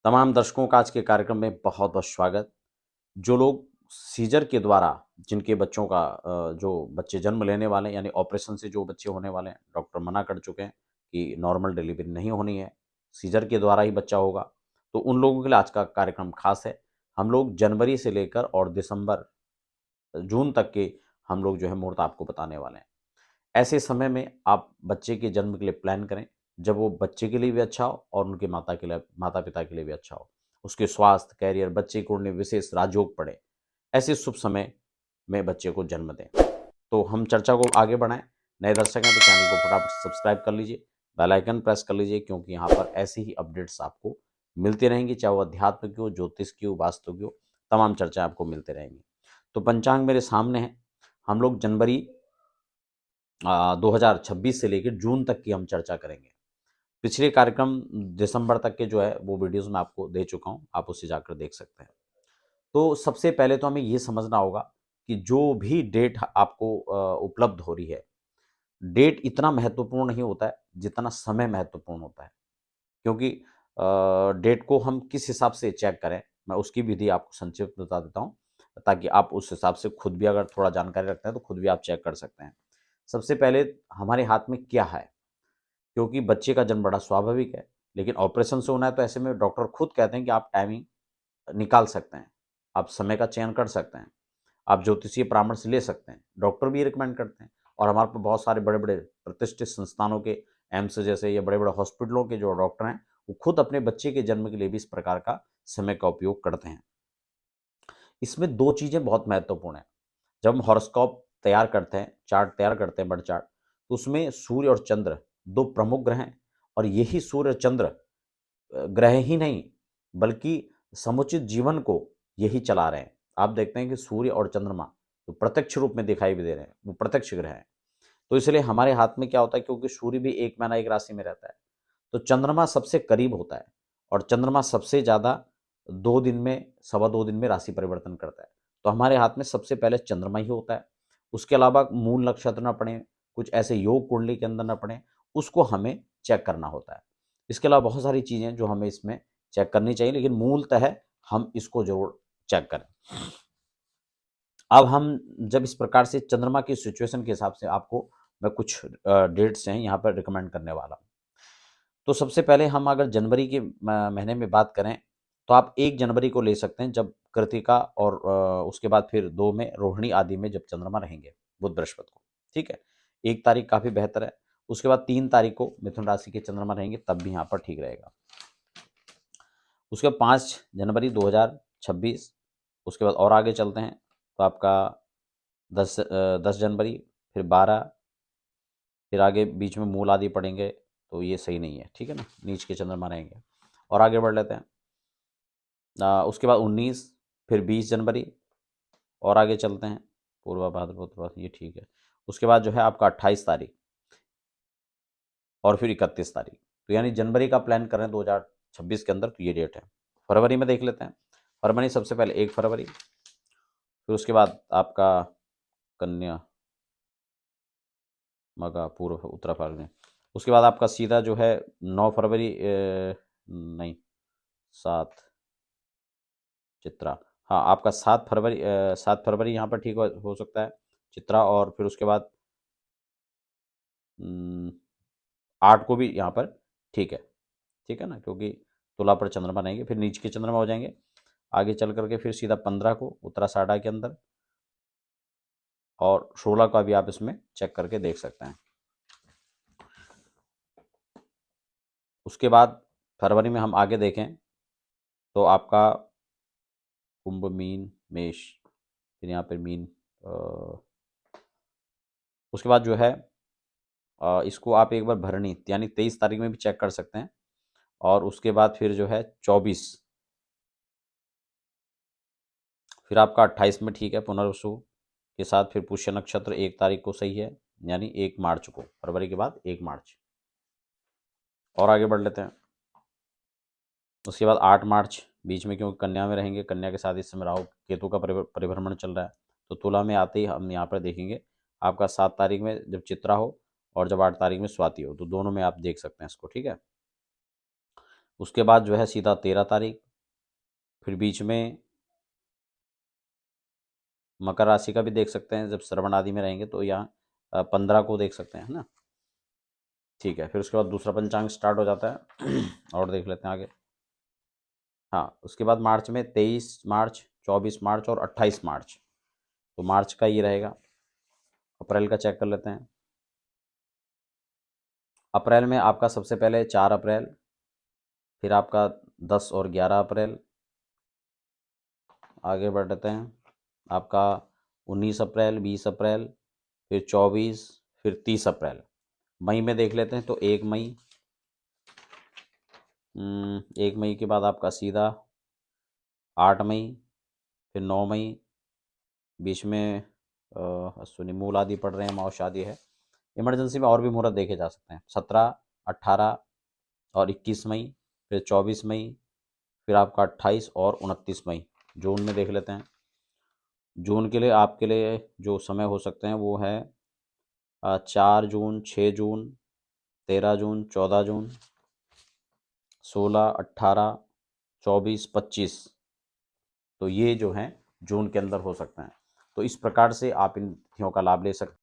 तमाम दर्शकों का आज के कार्यक्रम में बहुत बहुत स्वागत। जो लोग सीजर के द्वारा जिनके बच्चों का जो बच्चे जन्म लेने वाले हैं यानी ऑपरेशन से जो बच्चे होने वाले हैं, डॉक्टर मना कर चुके हैं कि नॉर्मल डिलीवरी नहीं होनी है, सीजर के द्वारा ही बच्चा होगा। तो उन लोगों के लिए आज का कार्यक्रम खास है। हम लोग जनवरी से लेकर और दिसंबर जून तक के हम लोग जो है मुहूर्त आपको बताने वाले हैं। ऐसे समय में आप बच्चे के जन्म के लिए प्लान करें, जब वो बच्चे के लिए भी अच्छा हो और उनके माता-पिता के लिए भी अच्छा हो। उसके स्वास्थ्य, करियर, बच्चे को उन्हें विशेष राजयोग पड़े, ऐसे शुभ समय में बच्चे को जन्म दें। तो हम चर्चा को आगे बढ़ाएँ। नए दर्शक हैं तो चैनल को फटाफट सब्सक्राइब कर लीजिए, बेल आइकन प्रेस कर लीजिए क्योंकि यहाँ पर ऐसी ही अपडेट्स आपको मिलती रहेंगी, चाहे वो अध्यात्म की हो, ज्योतिष की हो, वास्तु की हो, तमाम चर्चा आपको मिलती रहेंगी। तो पंचांग मेरे सामने है। हम लोग जनवरी 2026 से लेकर जून तक की हम चर्चा करेंगे। पिछले कार्यक्रम दिसंबर तक के जो है वो वीडियोस मैं आपको दे चुका हूँ, आप उससे जाकर देख सकते हैं। तो सबसे पहले तो हमें ये समझना होगा कि जो भी डेट आपको उपलब्ध हो रही है, डेट इतना महत्वपूर्ण नहीं होता है जितना समय महत्वपूर्ण होता है। क्योंकि डेट को हम किस हिसाब से चेक करें, मैं उसकी विधि आपको संक्षिप्त में बता देता हूँ, ताकि आप उस हिसाब से खुद भी अगर थोड़ा जानकारी रखते हैं तो खुद भी आप चेक कर सकते हैं। सबसे पहले हमारे हाथ में क्या है? क्योंकि बच्चे का जन्म बड़ा स्वाभाविक है, लेकिन ऑपरेशन से होना है तो ऐसे में डॉक्टर खुद कहते हैं कि आप टाइमिंग निकाल सकते हैं, आप समय का चयन कर सकते हैं, आप ज्योतिषीय परामर्श ले सकते हैं, डॉक्टर भी रिकमेंड करते हैं। और हमारे पास बहुत सारे बड़े-बड़े प्रतिष्ठित संस्थानों के एम्स जैसे या बड़े-बड़े हॉस्पिटलों के जो डॉक्टर हैं, वो खुद अपने बच्चे के जन्म के लिए भी इस प्रकार का समय का उपयोग करते हैं। इसमें 2 चीज़ें बहुत महत्वपूर्ण हैं। जब हम हॉरोस्कोप तैयार करते हैं, चार्ट तैयार करते हैं, बर्थ चार्ट, तो उसमें सूर्य और चंद्र 2 प्रमुख ग्रह हैं और यही सूर्य और चंद्र ग्रह ही नहीं, बल्कि समुचित जीवन को यही चला रहे हैं। आप देखते हैं कि सूर्य और चंद्रमा तो प्रत्यक्ष रूप में दिखाई भी दे रहे हैं, वो प्रत्यक्ष ग्रह हैं। तो इसलिए हमारे हाथ में क्या होता है, क्योंकि सूर्य भी 1 महीना 1 राशि में रहता है, तो चंद्रमा सबसे करीब होता है और चंद्रमा सबसे ज़्यादा 2 दिन में, सवा 2 दिन में राशि परिवर्तन करता है। तो हमारे हाथ में सबसे पहले चंद्रमा ही होता है। उसके अलावा मूल नक्षत्र ना पड़े, कुछ ऐसे योग कुंडली के अंदर ना पड़े, उसको हमें चेक करना होता है। इसके अलावा बहुत सारी चीज़ें जो हमें इसमें चेक करनी चाहिए, लेकिन मूलतः हम इसको ज़रूर चेक करें। अब हम जब इस प्रकार से चंद्रमा की सिचुएशन के हिसाब से आपको मैं कुछ डेट्स हैं यहाँ पर रिकमेंड करने वाला हूँ। तो सबसे पहले हम अगर जनवरी के महीने में बात करें, तो आप 1 जनवरी को ले सकते हैं जब कृत्तिका और उसके बाद फिर 2 में रोहिणी आदि में जब चंद्रमा रहेंगे, बुध बृहस्पति को, ठीक है? 1 तारीख काफ़ी बेहतर है। उसके बाद 3 तारीख को मिथुन राशि के चंद्रमा रहेंगे, तब भी यहाँ पर ठीक रहेगा। उसके बाद 5 जनवरी 2026, उसके बाद और आगे चलते हैं, तो आपका 10 जनवरी, फिर 12, फिर आगे बीच में मूल आदि पड़ेंगे, तो ये सही नहीं है, ठीक है ना? नीच के चंद्रमा रहेंगे और आगे बढ़ लेते हैं। उसके बाद 19, फिर 20 जनवरी और आगे चलते हैं, पूर्वा भाद्रपद उत्तरभाद्र, ये ठीक है। उसके बाद जो है आपका 28 तारीख और फिर 31 तारीख। तो यानी जनवरी का प्लान करें 2026 के अंदर तो ये डेट है। फरवरी में देख लेते हैं। फरवरी सबसे पहले 1 फरवरी, फिर उसके बाद आपका कन्या, मघा, पूर्व, उत्तरा फाल्गुनी। उसके बाद आपका सीधा जो है 9 फरवरी, नहीं, 7 चित्रा। हाँ, आपका 7 फरवरी यहाँ पर ठीक हो सकता है, चित्रा। और फिर उसके बाद 8 को भी यहाँ पर ठीक है ना, क्योंकि तुला पर चंद्रमा रहेंगे, फिर नीच के चंद्रमा हो जाएंगे। आगे चल करके फिर सीधा 15 को उत्तराषाढ़ा के अंदर, और 16 का भी आप इसमें चेक करके देख सकते हैं। उसके बाद फरवरी में हम आगे देखें तो आपका कुंभ, मीन, मेष, फिर यहाँ पर मीन। उसके बाद जो है इसको आप एक बार भरनी यानी 23 तारीख में भी चेक कर सकते हैं। और उसके बाद फिर जो है 24, फिर आपका 28 में ठीक है, पुनर्वसु के साथ फिर पुष्य नक्षत्र 1 तारीख को सही है, यानी 1 मार्च को, फरवरी के बाद 1 मार्च। और आगे बढ़ लेते हैं। उसके बाद 8 मार्च बीच में, क्योंकि कन्या में रहेंगे, कन्या के साथ इस समय राहु केतु का परिभ्रमण चल रहा है, तो तुला में आते ही हम यहाँ पर देखेंगे आपका 7 तारीख में जब चित्रा हो और जब 8 तारीख में स्वाति हो, तो दोनों में आप देख सकते हैं इसको, ठीक है। उसके बाद जो है सीधा 13 तारीख, फिर बीच में मकर राशि का भी देख सकते हैं, जब श्रवण आदि में रहेंगे तो यहाँ 15 को देख सकते हैं, है ना। ठीक है, फिर उसके बाद दूसरा पंचांग स्टार्ट हो जाता है और देख लेते हैं आगे। हाँ, उसके बाद मार्च में 23 मार्च, 24 मार्च और 28 मार्च, तो मार्च का ये रहेगा। अप्रैल का चेक कर लेते हैं। अप्रैल में आपका सबसे पहले 4 अप्रैल, फिर आपका 10 और 11 अप्रैल, आगे बढ़ते हैं आपका 19 अप्रैल, 20 अप्रैल, फिर 24, फिर 30 अप्रैल। मई में देख लेते हैं तो 1 मई, 1 मई के बाद आपका सीधा 8 मई, फिर 9 मई, बीच में अश्विनी मूल आदि पढ़ रहे हैं, अमावस्या आदि है। इमरजेंसी में और भी मुहूर्त देखे जा सकते हैं, 17, 18 और 21 मई, फिर 24 मई, फिर आपका 28 और 29 मई। जून में देख लेते हैं। जून के लिए आपके लिए जो समय हो सकते हैं वो है 4 जून, 6 जून, 13 जून, 14 जून, 16, 18, 24, 25। तो ये जो हैं जून के अंदर हो सकते हैं। तो इस प्रकार से आप इन तिथियों का लाभ ले सकते हैं।